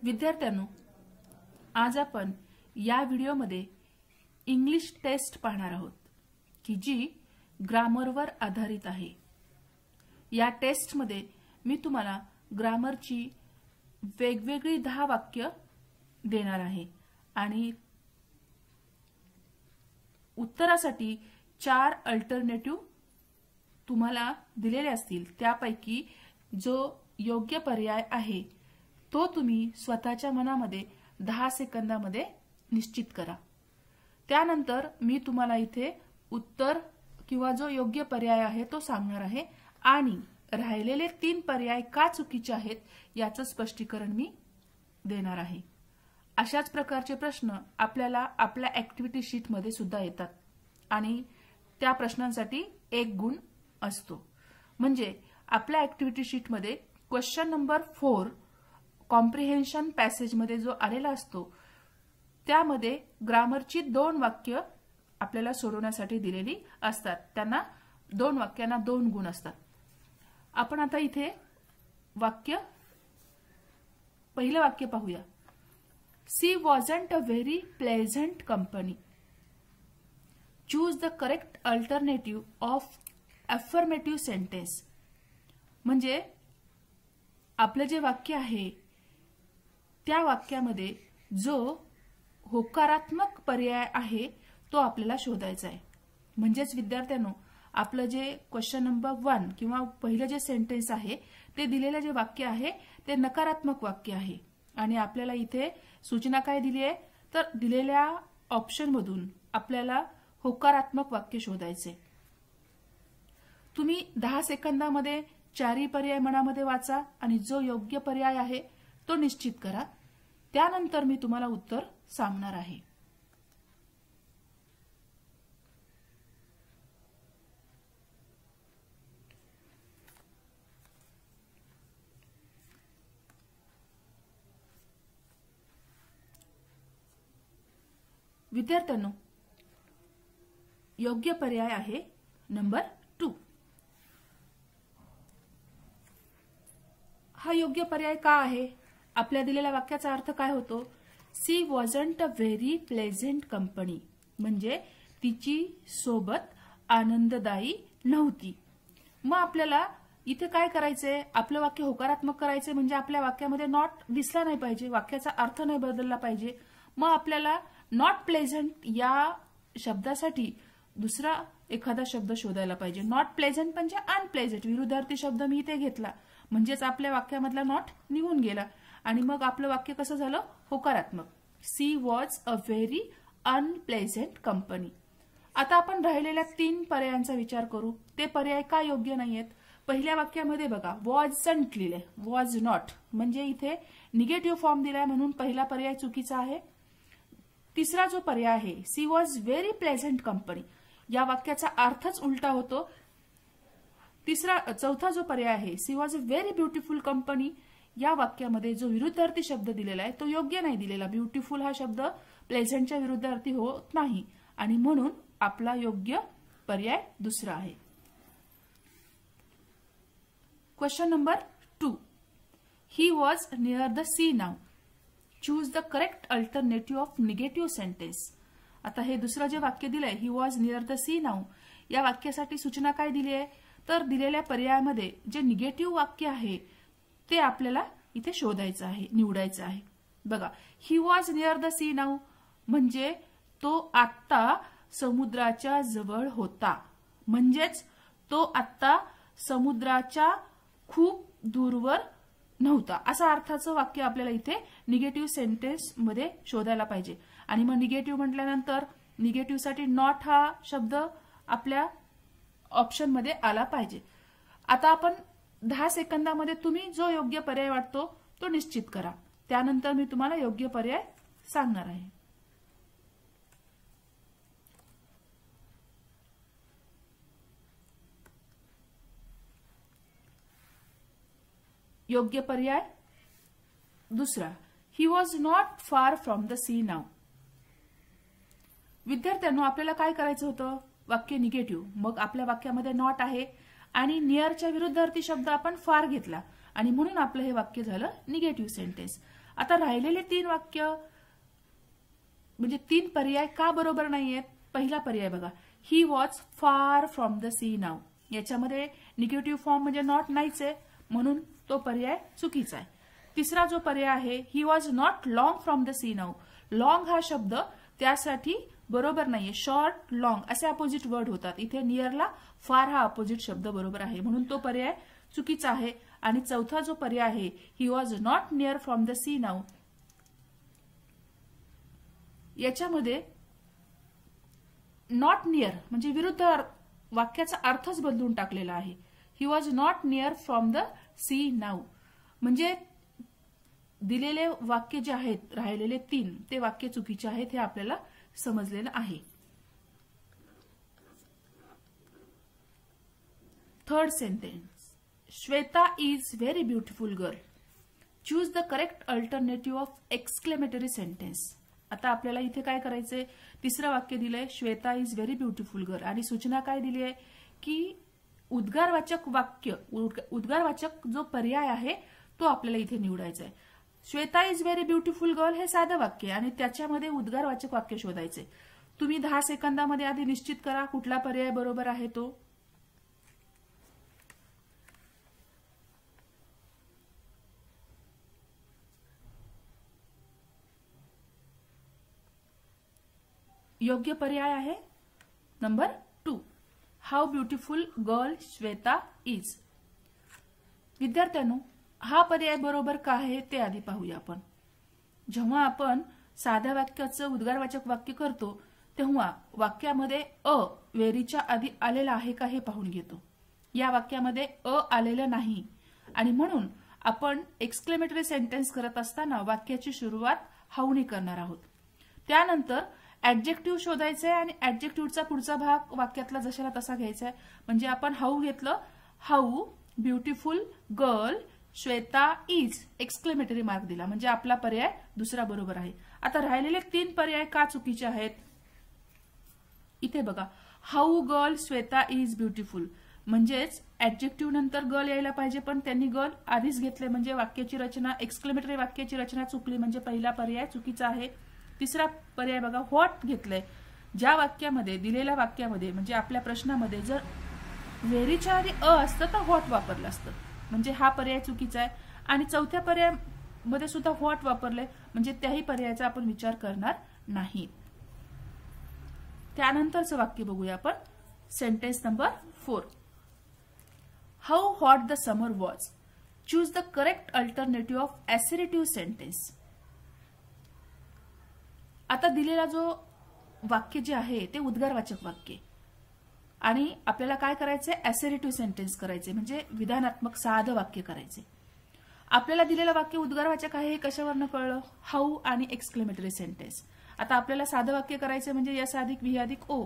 विद्यार्थ्यांनो, आज आपण या व्हिडिओमध्ये इंग्लिश टेस्ट पाहणार आहोत की जी ग्रामरवर आधारित आहे। या टेस्टमध्ये मी तुम्हाला ग्रामरची वेगवेगळी 10 वाक्य देणार आहे आणि उत्तरासाठी 4 अल्टरनेटिव्ह तुम्हाला दिलेले असतील। त्यापैकी जो योग्य पर्याय आहे तो तुम्ही स्वतःच्या मनामध्ये 10 सेकंदामध्ये निश्चित करा। त्यानंतर मी तुम्हाला इथे उत्तर किंवा जो योग्य पर्याय आहे तो सांगणार आहे आणि राहिलेले 3 पर्याय का चुकीचे आहेत याचं स्पष्टीकरण मी देणार आहे। अशाच प्रकारचे प्रश्न आपल्याला आपल्या ऍक्टिव्हिटी शीट मध्ये सुद्धा येतात आणि त्या प्रश्नांसाठी 1 गुण असतो। म्हणजे आपल्या ऍक्टिव्हिटी शीट मध्ये क्वेश्चन नंबर 4 कॉम्प्रिहेन्शन पॅसेज मध्ये जो आलेला असतो त्यामध्ये ग्रामरची 2 वाक्य आपल्याला सोडवण्यासाठी दिलेली असतात। त्यांना 2 वाक्यांना 2 गुण असतात। आपण आता इथे पहिलं वाक्य पाहूया। She wasn't a very pleasant company. Choose the correct alternative of affirmative sentence. म्हणजे आपलं जे वाक्य आहे त्या वाक्यामध्ये जो होकारात्मक पर्याय आहे तो आपल्याला शोधायचा आहे। म्हणजेच विद्यार्थ्यांनो, आपलं जे क्वेश्चन नंबर 1 किंवा पहिलं जे सेंटेन्स आहे ते दिलेलं जे वाक्य आहे ते नकारात्मक वाक्य आहे आणि आपल्याला इथे सूचना काय दिली आहे तर दिलेल्या ऑप्शन मधून आपल्याला होकारात्मक वाक्य शोधायचे। तुम्ही 10 सेकंदामध्ये 4 पर्याय मनामध्ये वाचा आणि जो योग्य पर्याय आहे तो निश्चित करा। त्यानंतर मी तुम्हाला उत्तर सांगणार आहे। विद्यार्थ्यांनो, योग्य पर्याय आहे नंबर 2। हा योग्य पर्याय का आहे? आपल्या दिलेल्या वाक्याचा अर्थ काय होतो? She wasn't a very pleasant company. म्हणजे तिची सोबत आनंददायी नव्हती। मग आपल्याला इथे काय करायचंय? आपलं वाक्य होकारात्मक करायचंय म्हणजे आपल्या वाक्यामध्ये नॉट दिसला नाही पाहिजे, वाक्याचा अर्थ नाही बदलला पाहिजे। मग आपल्याला नॉट प्लेझंट या शब्दासाठी दुसरा एखादा शब्द शोधायला पाहिजे। नॉट प्लेझंट म्हणजे अनप्लेझंट, विरुद्धार्थी शब्द मी इथे घेतला म्हणजेच आपल्या वाक्यामधला नॉट निघून गेला आणि मग आपलं वाक्य कसं झालं? होकारात्मक। She was a very unpleasant company. आता आपण राहिलेल्या 3 पर्यायांचा विचार करू। ते पर्याय का योग्य नाहीयेत? पहिल्या वाक्यामध्ये बघा वॉजंट लिहिलंय, वॉज नॉट म्हणजे इथे निगेटिव्ह फॉर्म दिलाय म्हणून पहिला पर्याय चुकीचा आहे। तिसरा जो पर्याय आहे she was very pleasant company, या वाक्याचा अर्थच उलटा होतो। चौथा जो पर्याय आहे she was a very beautiful company, या वाक्यामध्ये जो विरुद्धार्थी शब्द दिलेला आहे तो योग्य नाही दिलेला। ब्युटिफुल हा शब्द प्लेझंटच्या विरुद्धार्थी होत नाही आणि म्हणून आपला योग्य पर्याय दुसरा आहे। Question number 2 he was near the sea now. Choose the correct alternative of negative sentence. आता हे दुसरं जे वाक्य दिलंय he was near the sea now, या वाक्यासाठी सूचना काय दिली आहे तर दिलेल्या पर्यायामध्ये जे निगेटिव्ह वाक्य आहे ते आपल्याला इथे शोधायचं आहे, निवडायचं आहे। बघा he was near the sea now म्हणजे तो आत्ता समुद्राच्या जवळ होता, म्हणजेच तो आत्ता समुद्राच्या खूप दूरवर नव्हता, असा अर्थाचं वाक्य आपल्याला इथे निगेटिव्ह सेंटेन्स मध्ये शोधायला पाहिजे। आणि मग निगेटिव्ह म्हटल्यानंतर निगेटिव्ह साठी नॉट हा शब्द आपल्या ऑप्शन मध्ये आला पाहिजे। आता आपण 10 सेकंदामध्ये तुम्ही जो योग्य पर्याय वाटतो तो निश्चित करा। त्यानंतर मी तुम्हाला योग्य पर्याय सांगणार आहे। योग्य पर्याय दुसरा, he was not far from the sea now. विद्यार्थ्यांनो, आपल्याला काय करायचं होतं? वाक्य निगेटिव्ह, मग आपल्या वाक्यामध्ये नॉट आहे आणि नियरच्या विरुद्धार्थी शब्द आपण फार घेतला आणि म्हणून आपलं हे वाक्य झालं निगेटिव्ह सेंटेन्स। आता राहिलेले 3 वाक्य म्हणजे 3 पर्याय का बरोबर नाहीयेत? पहिला पर्याय बघा, he was far from the sea now. याच्यामध्ये निगेटिव्ह फॉर्म म्हणजे नॉट नाहीच आहे, म्हणून तो पर्याय चुकीचा आहे. तिसरा जो पर्याय आहे, he was not long from the sea now. Long हा शब्द त्यासाठी बरोबर नाहीये. शॉर्ट लॉंग असे अपोजिट वर्ड होतात. इथे नियरला फार हा अपोजिट शब्द बरोबर आहे, म्हणून तो पर्याय चुकीचा आहे. आणि चौथा जो पर्याय आहे, he was not near from the sea now, याच्यामध्ये नॉट नियर म्हणजे विरुद्ध वाक्याचा अर्थच बदलून टाकलेला आहे. He was not near from the sea now म्हणजे दिलेले वाक्य जे आहेत राहिलेले 3 ते वाक्य चुकीचे आहेत हे आपल्याला समजलेलं आहे. Third sentence, Shweta is very beautiful girl. Choose the correct alternative of exclamatory sentence. आता आपल्याला इथे काय करायचंय, तिसरं वाक्य दिलंय Shweta is very beautiful girl आणि सूचना काय दिली आहे की उद्गारवाचक वाक्य, उद्गारवाचक जो पर्याय आहे तो आपल्याला इथे निवडायचा आहे. Shweta is very beautiful girl हे साधं वाक्य आणि त्याच्यामध्ये उद्गारवाचक वाक्य शोधायचे. तुम्ही 10 सेकंदामध्ये आधी निश्चित करा कुठला पर्याय बरोबर आहे तो. योग्य पर्याय आहे number 2, how beautiful girl Shweta is. विद्यार्थ्यांनो, हा पर्याय बरोबर का आहे ते आधी पाहूया आपण. जेव्हा आपण साध्या वाक्याचं उद्गारवाचक वाक्य करतो तेव्हा वाक्यामध्ये अ वेरीच्या आधी आलेला आहे का हे पाहून घेतो. या वाक्यामध्ये अ आलेलं नाही आणि म्हणून आपण एक्सक्लेमेटरी सेंटेन्स करत असताना वाक्याची सुरुवात हाऊने करणार आहोत. त्यानंतर ऍडजेक्टिव्ह शोधायचंय आणि ऍडजेक्टिव्हचा पुढचा भाग वाक्यातला जशाला तसा घ्यायचा आहे. म्हणजे आपण हाऊ घेतलं, how beautiful girl Shweta is, exclamatory mark दिला म्हणजे आपला पर्याय दुसरा बरोबर आहे. आता राहिलेले 3 पर्याय का चुकीचे आहेत? इथे बघा, how girl Shweta is beautiful म्हणजेच ऍडजेक्टिव्ह नंतर गर्ल यायला पाहिजे, पण त्यांनी गर्ल आधीच घेतले म्हणजे वाक्याची रचना, एक्सक्लेमेटरी वाक्याची रचना चुकली म्हणजे पहिला पर्याय चुकीचा आहे. तिसरा पर्याय बघा, व्हॉट घेतलंय. ज्या वाक्यामध्ये दिलेल्या वाक्यामध्ये म्हणजे आपल्या प्रश्नामध्ये जर व्हेरीच्या आधी अ असतं तर व्हॉट वापरलं असतं म्हणजे हा पर्याय चुकीचा आहे. आणि चौथ्या पर्यायामध्ये सुद्धा व्हॉट वापरलंय म्हणजे त्याही पर्यायाचा आपण विचार करणार नाही. त्यानंतरचं वाक्य बघूया आपण, sentence number 4, how hot the summer was. Choose the correct alternative of assertive sentence. आता दिलेला जो वाक्य जे आहे ते उद्गारवाचक वाक्य आणि आपल्याला काय करायचंय, ऍसरेटिव्ह सेंटेन्स करायचे म्हणजे विधानात्मक साधं वाक्य करायचे. आपल्याला दिलेलं वाक्य उद्गारवाचक आहे हे कशावरनं कळलं, हाऊ आणि एक्सक्लेमेटरी सेंटेन्स. आता आपल्याला साधं वाक्य करायचं म्हणजे यस अधिक व्ही अधिक ओ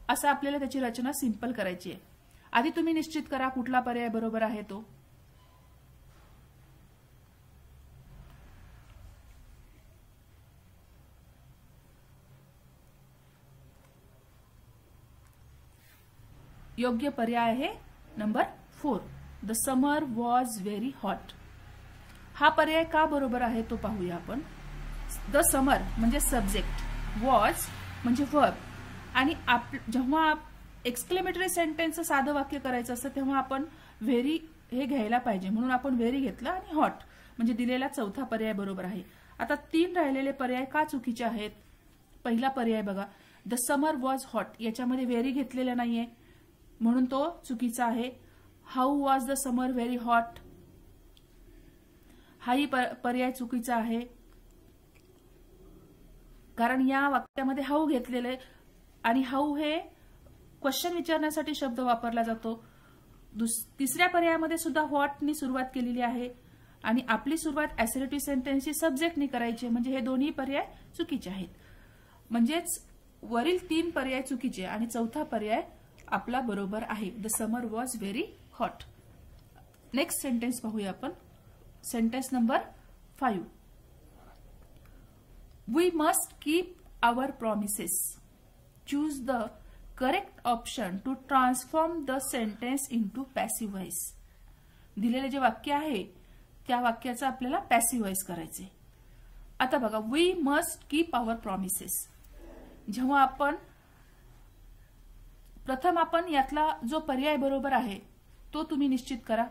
असं आपल्याला त्याची रचना सिंपल करायची आहे. आधी तुम्ही निश्चित करा कुठला पर्याय बरोबर आहे तो. योग्य पर्याय आहे number 4, the summer was very hot. हा पर्याय का बरोबर आहे तो पाहूया आपण. द समर म्हणजे सब्जेक्ट, वॉज म्हणजे वर्ब आणि जेव्हा एक्सक्लेमेटरी सेंटेन्सचं साधं वाक्य करायचं असतं तेव्हा आपण व्हेरी हे घ्यायला पाहिजे म्हणून आपण व्हेरी घेतलं आणि हॉट म्हणजे दिलेला चौथा पर्याय बरोबर आहे. आता 3 राहिलेले पर्याय का चुकीचे आहेत? पहिला पर्याय बघा, द समर वॉज हॉट याच्यामध्ये व्हेरी घेतलेला नाहीये म्हणून तो चुकीचा आहे. How was the summer very hot हाही पर्याय चुकीचा आहे कारण या वाक्यामध्ये हाऊ घेतलेले आणि हाऊ हे क्वेश्चन विचारण्यासाठी शब्द वापरला जातो. तिसऱ्या पर्यायामध्ये सुद्धा व्हॉटनी सुरुवात केलेली आहे आणि आपली सुरुवात ऍसरेटिव्ह सेंटेन्सची सब्जेक्टनी करायची म्हणजे हे दोन्ही पर्याय चुकीचे आहेत. म्हणजेच वरील 3 पर्याय चुकीचे आणि चौथा पर्याय आपला बरोबर आहे, the summer was very hot. Next sentence पाहूया आपण, sentence number 5, we must keep our promises. Choose the correct option to transform the sentence into passive voice. दिलेले जे वाक्य आहे त्या वाक्याचं आपल्याला पॅसिव्ह व्हॉइस करायचे. आता बघा, we must keep our promises. जेव्हा आपण प्रथम आपण यातला जो पर्याय बरोबर आहे तो तुम्ही निश्चित करा.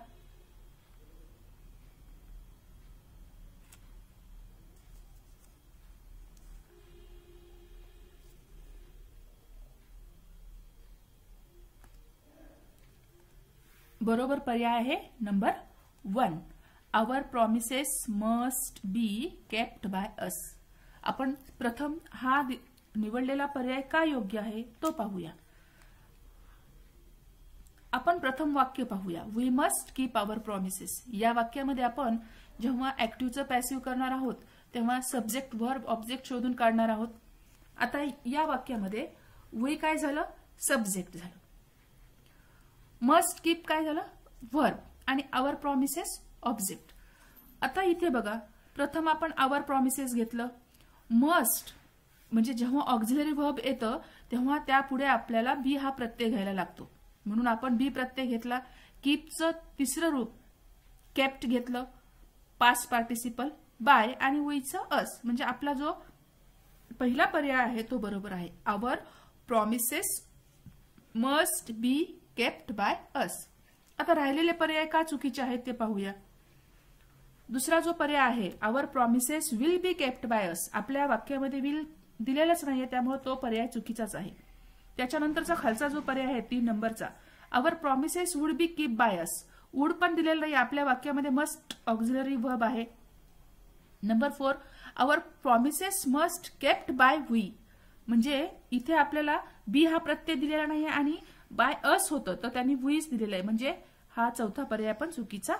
बरोबर पर्याय आहे number 1. Our promises must be kept by us. आपण प्रथम हा निवडलेला पर्याय का योग्य आहे तो पाहूया. आपण प्रथम वाक्य पाहूया. We must keep our promises. या वाक्यामध्ये आपण जेव्हा ऍक्टिव्हचं पॅसिव्ह करणार आहोत तेव्हा सब्जेक्ट वर्ब ऑब्जेक्ट शोधून काढणार आहोत. आता या वाक्यामध्ये वी काय झालं, सब्जेक्ट झालं. मस्ट कीप काय झालं, वर्ब, आणि आवर प्रॉमिसेस ऑब्जेक्ट. आता इथे बघा, प्रथम आपण आवर प्रॉमिसेस घेतलं. मस्ट म्हणजे जेव्हा ऑक्झिलरी वर्ब येतं तेव्हा त्यापुढे आपल्याला बी हा प्रत्यय घ्यायला लागतो, म्हणून आपण बी प्रत्यय घेतला. कीपचं तिसरं रूप केप्ट घेतलं, पास्ट पार्टिसिपल बाय, आणि वीचं अस. म्हणजे आपला जो पहिला पर्याय आहे तो बरोबर आहे. Our promises must be kept by us. आता राहिलेले पर्याय का चुकीचे आहेत ते पाहूया. दुसरा जो पर्याय आहे our promises will be kept by us, आपल्या वाक्यामध्ये विल दिलेलाच नाहीये, त्यामुळे तो पर्याय चुकीचाच आहे. त्याच्यानंतरचा खालचा जो पर्याय आहे 3 नंबरचा, our promises would be keep by us. Would पण दिलेलं नाही, आपल्या वाक्यामध्ये मस्ट ऑक्झिलरी वर्ब आहे. Number 4, our promises must kept by we. म्हणजे इथे आपल्याला बी हा प्रत्यय दिलेला नाही आणि बाय अस होतं, तर त्यांनी वीच दिलेला आहे, म्हणजे हा चौथा पर्याय पण चुकीचा